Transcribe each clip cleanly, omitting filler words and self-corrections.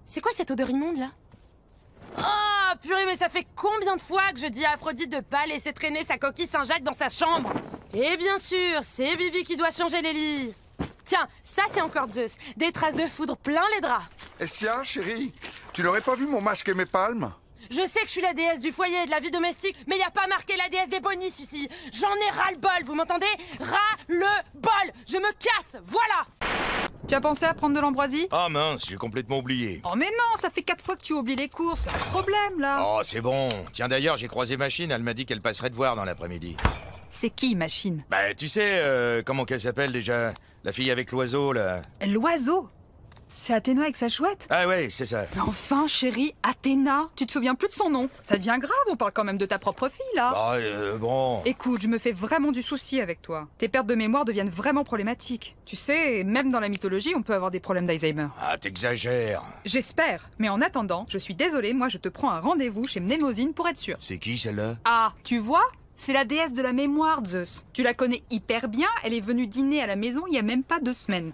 C'est quoi cette odeur immonde, là? Oh, purée, mais ça fait combien de fois que je dis à Aphrodite de pas laisser traîner sa coquille Saint-Jacques dans sa chambre? Et bien sûr, c'est Bibi qui doit changer les lits. Tiens, ça c'est encore Zeus. Des traces de foudre plein les draps. Estia, chérie, tu n'aurais pas vu mon masque et mes palmes? Je sais que je suis la déesse du foyer et de la vie domestique, mais y a pas marqué la déesse des bonis ici. J'en ai ras-le-bol, vous m'entendez? Ras-le-bol. Je me casse, voilà. Tu as pensé à prendre de l'ambroisie? Ah mince, j'ai complètement oublié. Oh mais non, ça fait 4 fois que tu oublies les courses. Un problème là. Oh, c'est bon. Tiens, d'ailleurs, j'ai croisé Machine, elle m'a dit qu'elle passerait te voir dans l'après-midi. C'est qui, Machine? Bah, tu sais, comment qu'elle s'appelle déjà? La fille avec l'oiseau, là. L'oiseau? C'est Athéna avec sa chouette? Ah ouais, c'est ça. Mais enfin, chérie, Athéna, tu te souviens plus de son nom? Ça devient grave, on parle quand même de ta propre fille, là. Bah, bon... Écoute, je me fais vraiment du souci avec toi. Tes pertes de mémoire deviennent vraiment problématiques. Tu sais, même dans la mythologie, on peut avoir des problèmes d'Alzheimer. Ah, t'exagères. J'espère, mais en attendant, je suis désolée, moi je te prends un rendez-vous chez Mnémosyne pour être sûre. C'est qui, celle-là? Ah, tu vois? C'est la déesse de la mémoire, Zeus. Tu la connais hyper bien, elle est venue dîner à la maison il y a même pas 2 semaines.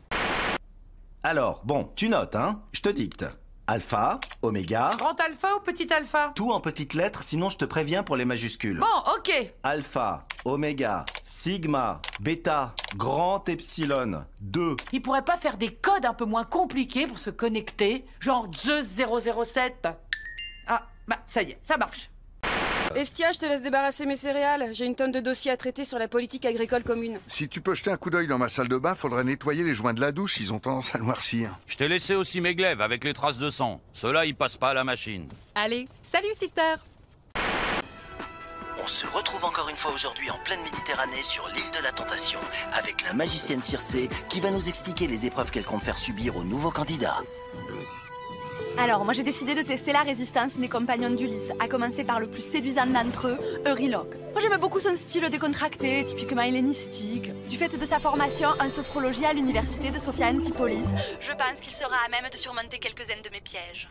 Alors, bon, tu notes, hein? Je te dicte. Alpha, oméga... Grand alpha ou petit alpha? Tout en petites lettres, sinon je te préviens pour les majuscules. Bon, ok. Alpha, oméga, sigma, bêta, grand epsilon, 2. Il pourrait pas faire des codes un peu moins compliqués pour se connecter? Genre Zeus 007? Ah, bah ça y est, ça marche. Estia, je te laisse débarrasser mes céréales. J'ai une tonne de dossiers à traiter sur la politique agricole commune. Si tu peux jeter un coup d'œil dans ma salle de bain, faudrait nettoyer les joints de la douche, ils ont tendance à noircir. Je t'ai laissé aussi mes glaives avec les traces de sang. Ceux-là, ils passent pas à la machine. Allez, salut, sister. On se retrouve encore une fois aujourd'hui en pleine Méditerranée sur l'île de la Tentation avec la magicienne Circé qui va nous expliquer les épreuves qu'elle compte faire subir aux nouveaux candidats. Alors, moi j'ai décidé de tester la résistance des compagnons d'Ulysse, à commencer par le plus séduisant d'entre eux, Euryloque. Moi j'aime beaucoup son style décontracté, typiquement hellénistique. Du fait de sa formation en sophrologie à l'université de Sophia Antipolis, je pense qu'il sera à même de surmonter quelques-uns de mes pièges.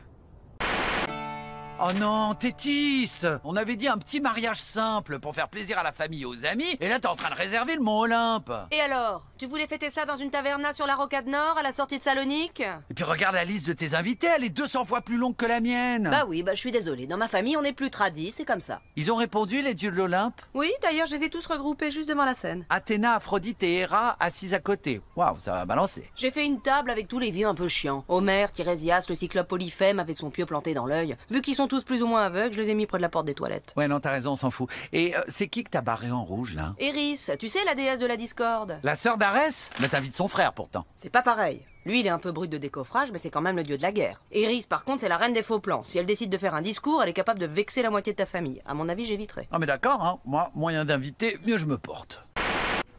Oh non, Tétis! On avait dit un petit mariage simple pour faire plaisir à la famille et aux amis, et là t'es en train de réserver le Mont Olympe! Et alors? Tu voulais fêter ça dans une taverna sur la rocade nord, à la sortie de Salonique? Et puis regarde la liste de tes invités, elle est 200 fois plus longue que la mienne! Bah oui, je suis désolée. Dans ma famille, on n'est plus tradis, c'est comme ça. Ils ont répondu, les dieux de l'Olympe? Oui, d'ailleurs, je les ai tous regroupés juste devant la scène. Athéna, Aphrodite et Héra assises à côté. Waouh, ça va balancer. J'ai fait une table avec tous les vieux un peu chiants. Homère, Tirésias, le cyclope Polyphème avec son pieu planté dans l'œil. Vu qu'ils sont tous plus ou moins aveugles, je les ai mis près de la porte des toilettes. Ouais, non, t'as raison, on s'en fout. Et c'est qui que t'as barré en rouge, là? Eris, tu sais, la déesse de la discorde. La sœur d'Arès? Mais t'invites son frère, pourtant. C'est pas pareil. Lui, il est un peu brut de décoffrage, mais c'est quand même le dieu de la guerre. Eris, par contre, c'est la reine des faux plans. Si elle décide de faire un discours, elle est capable de vexer la moitié de ta famille. À mon avis, j'éviterai. Ah mais d'accord, hein. Moi, moyen d'inviter, mieux je me porte.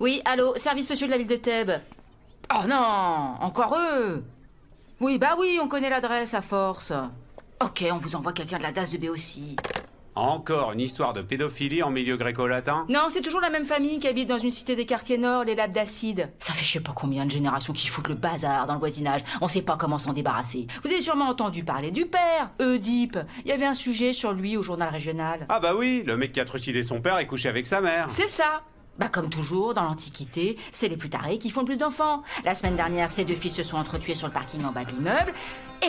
Oui, allô, service social de la ville de Thèbes. Oh non, encore eux. Oui, bah oui, on connaît l'adresse à force. Ok, on vous envoie quelqu'un de la DAS de Béotie. Encore une histoire de pédophilie en milieu gréco-latin? Non, c'est toujours la même famille qui habite dans une cité des quartiers nord, les Laps d'Acide. Ça fait je sais pas combien de générations qui foutent le bazar dans le voisinage. On sait pas comment s'en débarrasser. Vous avez sûrement entendu parler du père, Oedipe. Il y avait un sujet sur lui au journal régional. Ah bah oui, le mec qui a trucidé son père est couché avec sa mère. C'est ça. Bah comme toujours, dans l'Antiquité, c'est les plus tarés qui font le plus d'enfants. La semaine dernière, ces 2 fils se sont entretués sur le parking en bas de l'immeuble.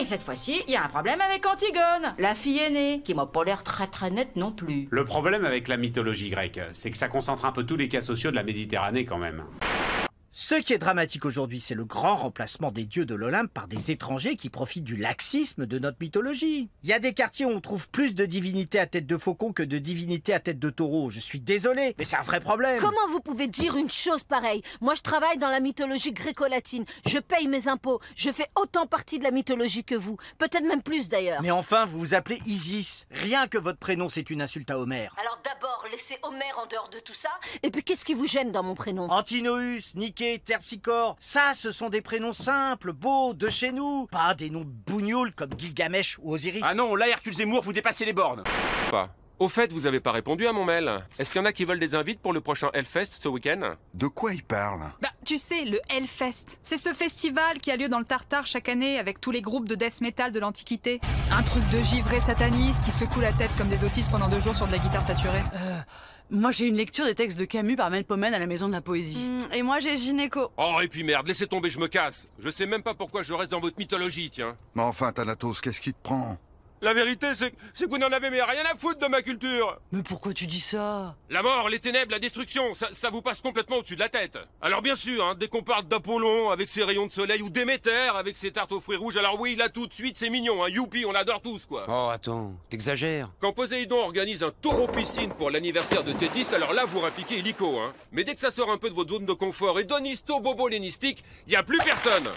Et cette fois-ci, il y a un problème avec Antigone, la fille aînée, qui m'a pas l'air très nette non plus. Le problème avec la mythologie grecque, c'est que ça concentre un peu tous les cas sociaux de la Méditerranée quand même. Ce qui est dramatique aujourd'hui, c'est le grand remplacement des dieux de l'Olympe par des étrangers qui profitent du laxisme de notre mythologie. Il y a des quartiers où on trouve plus de divinités à tête de faucon que de divinités à tête de taureau. Je suis désolé, mais c'est un vrai problème. Comment vous pouvez dire une chose pareille? Moi, je travaille dans la mythologie gréco-latine. Je paye mes impôts. Je fais autant partie de la mythologie que vous. Peut-être même plus, d'ailleurs. Mais enfin, vous vous appelez Isis. Rien que votre prénom, c'est une insulte à Homère. Alors d'abord, laissez Homère en dehors de tout ça. Et puis, qu'est-ce qui vous gêne dans mon prénom? Antinoüs, Niké, Terpsichore, ça ce sont des prénoms simples, beaux, de chez nous. Pas des noms bougnoules comme Gilgamesh ou Osiris. Ah non, là Hercule Zemmour, vous dépassez les bornes. Pas. Au fait, vous avez pas répondu à mon mail. Est-ce qu'il y en a qui veulent des invites pour le prochain Hellfest ce week-end? De quoi il parle? Bah, tu sais, le Hellfest, c'est ce festival qui a lieu dans le Tartare chaque année avec tous les groupes de death metal de l'Antiquité. Un truc de givrés satanistes qui secouent la tête comme des autistes pendant 2 jours sur de la guitare saturée. Moi, j'ai une lecture des textes de Camus par Melpomène à la Maison de la Poésie. Et moi, j'ai gynéco. Oh, et puis merde, laissez tomber, je me casse. Je sais même pas pourquoi je reste dans votre mythologie, tiens. Mais enfin, Thanatos, qu'est-ce qui te prend? La vérité, c'est que vous n'en avez mais rien à foutre de ma culture. Mais pourquoi tu dis ça? La mort, les ténèbres, la destruction, ça vous passe complètement au-dessus de la tête. Alors bien sûr, hein, dès qu'on parle d'Apollon avec ses rayons de soleil ou Déméter avec ses tartes aux fruits rouges, alors oui, là tout de suite c'est mignon, hein, youpi, on l'adore tous quoi. Oh, attends, t'exagères. Quand Poséidon organise un taureau piscine pour l'anniversaire de Thétis, alors là vous impliquez illico, hein. Mais dès que ça sort un peu de votre zone de confort et Donisto Bobo lénistique, y a plus personne.